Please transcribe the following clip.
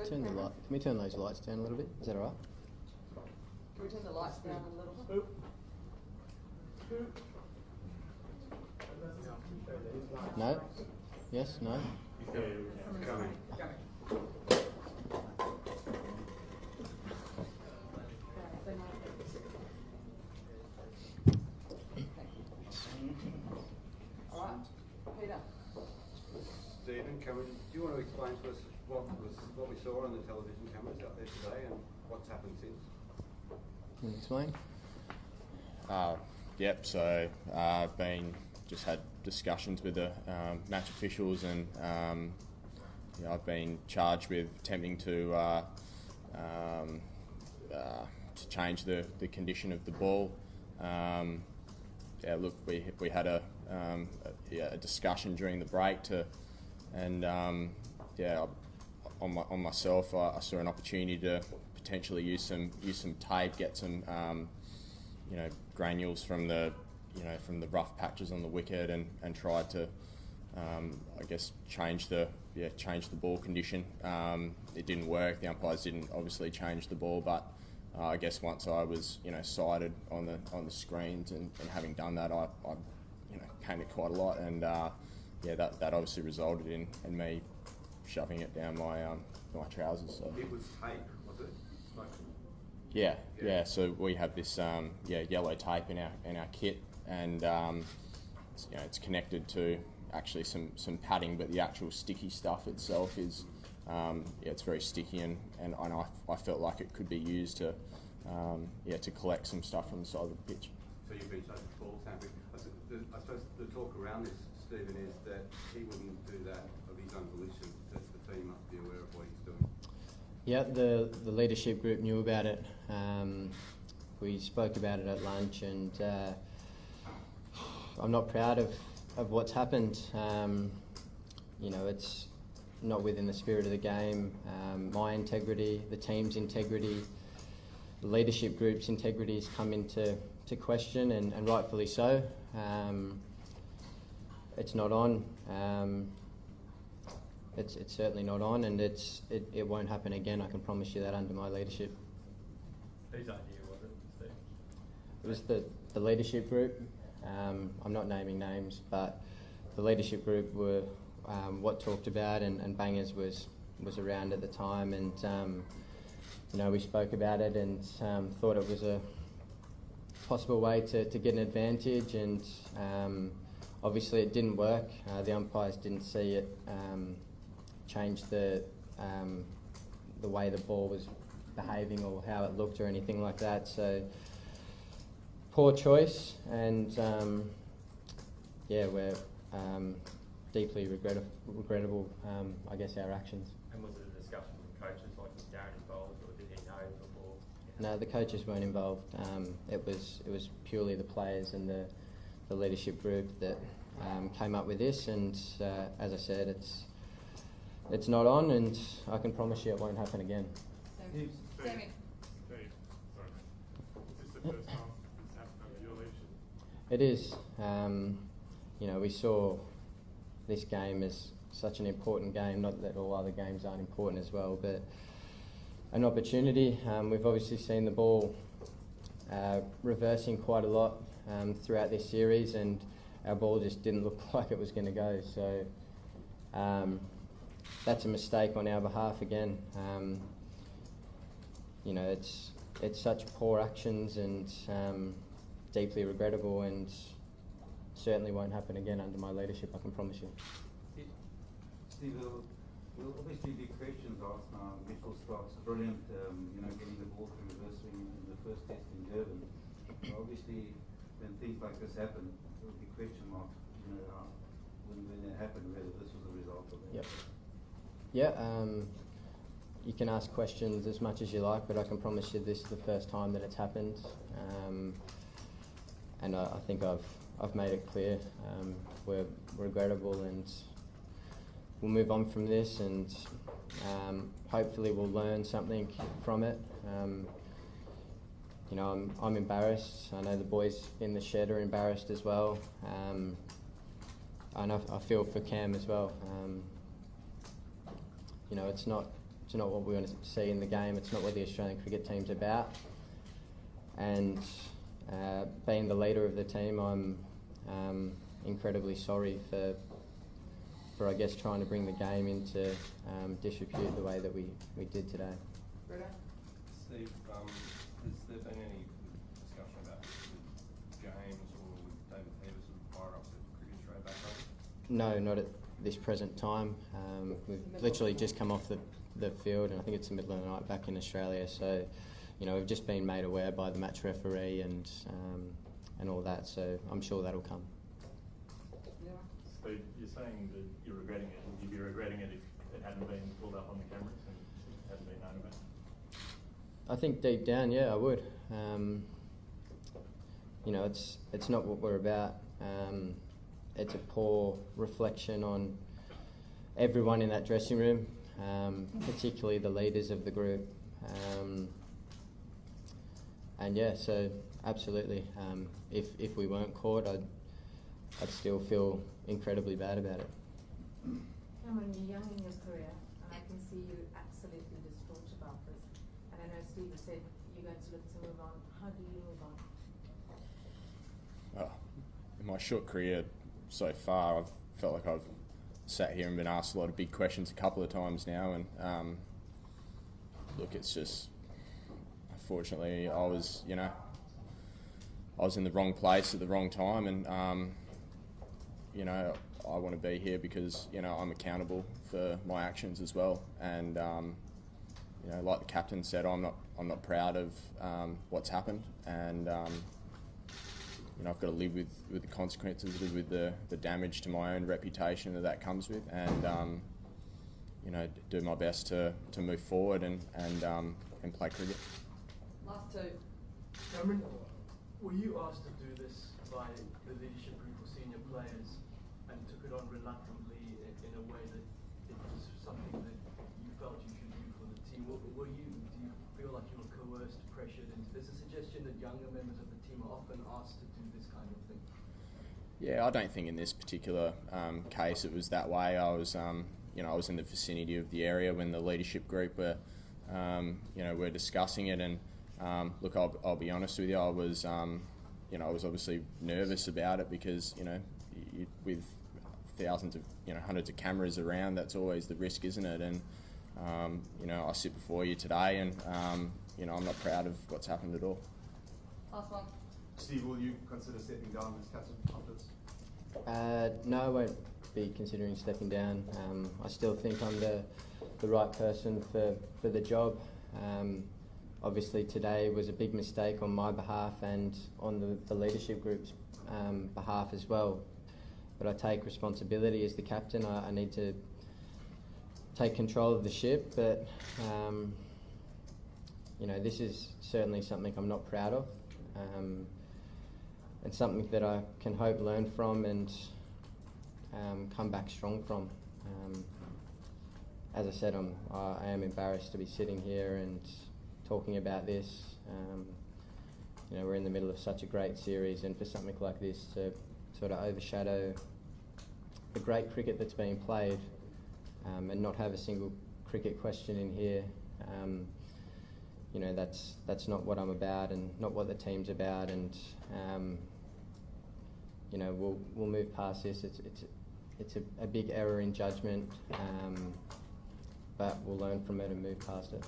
Turn the light. Can we turn those lights down a little bit? Is that all right? Can we turn the lights down a little bit? No? Yes? No? Coming. All right, Peter. Stephen, Cameron, do you want to explain to us what we saw on the television cameras out there today and what's happened since? Can you explain? Yep, so I've just had discussions with the match officials, and I've been charged with attempting to change the condition of the ball. Look, we had a discussion during the break on myself, I saw an opportunity to potentially use some tape, get some granules from the rough patches on the wicket, and tried to change the ball condition. It didn't work. The umpires didn't obviously change the ball, but I guess once I was sighted on the screens and having done that, I came it quite a lot, and that obviously resulted in me shoving it down my trousers. So It was tape, was it? Yeah. So we have this yellow tape in our kit, and it's connected to actually some padding, but the actual sticky stuff itself is it's very sticky, and I felt like it could be used to collect some stuff from the side of the pitch. So you've been charged with ball tampering. I suppose the talk around this, Stephen, is that he wouldn't do that of his own volition, that the team must be aware of what he's doing. Yeah, the leadership group knew about it. We spoke about it at lunch, and I'm not proud of what's happened. It's not within the spirit of the game. My integrity, the team's integrity, the leadership group's integrity has come into question, and rightfully so. It's not on. It's certainly not on, and it won't happen again. I can promise you that under my leadership. Whose idea was it, Steve? It was the leadership group. I'm not naming names, but the leadership group were what talked about, and Bangers was around at the time, and we spoke about it and thought it was a possible way to get an advantage, and obviously it didn't work. The umpires didn't see it change the way the ball was behaving or how it looked or anything like that. So poor choice, and we're deeply regrettable. I guess our actions. And was it a discussion with coaches, like was Darren involved, or did he know before? No, the coaches weren't involved. It was purely the players and the leadership group that came up with this, and as I said, it's not on, and I can promise you it won't happen again. Sammy. Sorry, mate. Is this the first time it's happened under your leadership? It is. We saw this game as such an important game, not that all other games aren't important as well, but an opportunity. We've obviously seen the ball reversing quite a lot throughout this series, and our ball just didn't look like it was going to go. So that's a mistake on our behalf again. It's such poor actions, and deeply regrettable, and certainly won't happen again under my leadership, I can promise you. Steve, obviously the questions asked now, Mitchell Stark's brilliant, getting the ball to reverse swing in the first test in Durban. Obviously, when things like this happen, there will be question marks, when it happened, whether this was a result of that. Yep. Yeah, you can ask questions as much as you like, but I can promise you this is the first time that it's happened. And I think I've made it clear. We're regrettable, and we'll move on from this, and hopefully we'll learn something from it. I'm embarrassed. I know the boys in the shed are embarrassed as well. And I feel for Cam as well. it's not what we want to see in the game. It's not what the Australian cricket team's about. And being the leader of the team, I'm incredibly sorry for I guess trying to bring the game into disrepute the way that we did today. Bruno? Steve, has there been any discussion about James or with David Peters and fire up the Cricket Australia back home? No, not at this present time. We've literally just come off the field, and I think it's the middle of the night back in Australia. So, you know, we've just been made aware by the match referee and all that. So I'm sure that'll come. So you're saying that you're regretting it. Would you be regretting it if it hadn't been pulled up on the cameras and hadn't been known about? I think deep down, yeah, I would. You know, it's not what we're about. It's a poor reflection on everyone in that dressing room, particularly the leaders of the group. And yeah, so absolutely. If we weren't caught, I'd still feel incredibly bad about it. Cameron, you're young in your career, and I can see you absolutely distraught about this. And I know Steve has said you're going to look to move on. How do you move on? Well, in my short career so far, I've felt like I've sat here and been asked a lot of big questions a couple of times now, and look, it's just, unfortunately, I was in the wrong place at the wrong time, and you know, I want to be here because, you know, I'm accountable for my actions as well. And you know, like the captain said, I'm not proud of what's happened, and you know, I've got to live with the consequences, live with the damage to my own reputation that comes with, and you know, do my best to move forward and play cricket. Last two. Cameron, were you asked to do this by the leadership group or senior players and took it on reluctantly in a way that it was something that you felt you should do for the team? Do you feel like you were coerced, pressured into this? A suggestion that younger members of the team are often asked to do this kind of thing. Yeah, I don't think in this particular case it was that way. I was, you know, I was in the vicinity of the area when the leadership group were, you know, were discussing it, and look, I'll be honest with you, I was, you know, I was obviously nervous about it because, you know, with thousands of, you know, hundreds of cameras around, that's always the risk, isn't it? And you know, I sit before you today, and you know, I'm not proud of what's happened at all. Last one. Steve, will you consider stepping down as captain after this? No, I won't be considering stepping down. I still think I'm the right person for the job. Obviously today was a big mistake on my behalf and on the leadership group's behalf as well. But I take responsibility as the captain. I need to take control of the ship, but you know, this is certainly something I'm not proud of, and something that I can hope learn from and come back strong from. As I said, I am embarrassed to be sitting here and talking about this. You know, we're in the middle of such a great series, and for something like this to sort of overshadow the great cricket that's being played, and not have a single cricket question in here, you know, that's not what I'm about and not what the team's about, and you know, we'll move past this. It's a big error in judgment, but we'll learn from it and move past it.